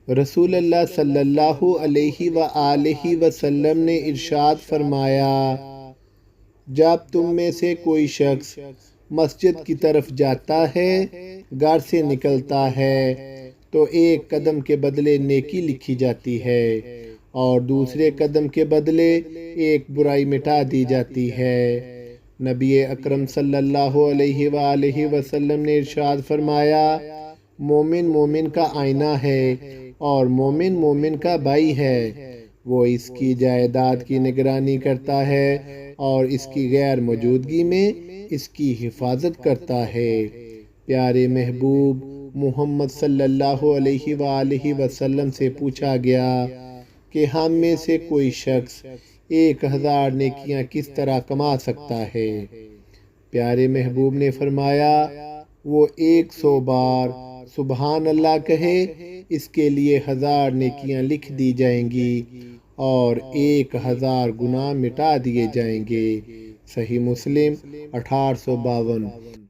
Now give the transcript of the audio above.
رسول اللہ صلی اللہ علیہ وآلہ وسلم نے ارشاد فرمایا، جب تم میں سے کوئی شخص مسجد کی طرف جاتا ہے، گھر سے نکلتا ہے، تو ایک قدم کے بدلے نیکی لکھی جاتی ہے اور دوسرے قدم کے بدلے ایک برائی مٹا دی جاتی ہے۔ نبی اکرم صلی اللہ علیہ وآلہ وسلم نے ارشاد فرمایا، مومن مومن کا آئینہ ہے اور مومن مومن کا بھائی ہے، وہ اس کی جائیداد کی نگرانی کرتا ہے اور اس کی غیر موجودگی میں اس کی حفاظت کرتا ہے۔ پیارے محبوب محمد صلی اللہ علیہ وآلہ وسلم سے پوچھا گیا کہ ہم میں سے کوئی شخص 1000 نیکیاں کس طرح کما سکتا ہے؟ پیارے محبوب نے فرمایا، وہ 100 بار سبحان اللہ کہے، اس کے لیے 1000 نیکیاں لکھ دی جائیں گی اور 1000 گناہ مٹا دیے جائیں گے۔ صحیح مسلم 1852۔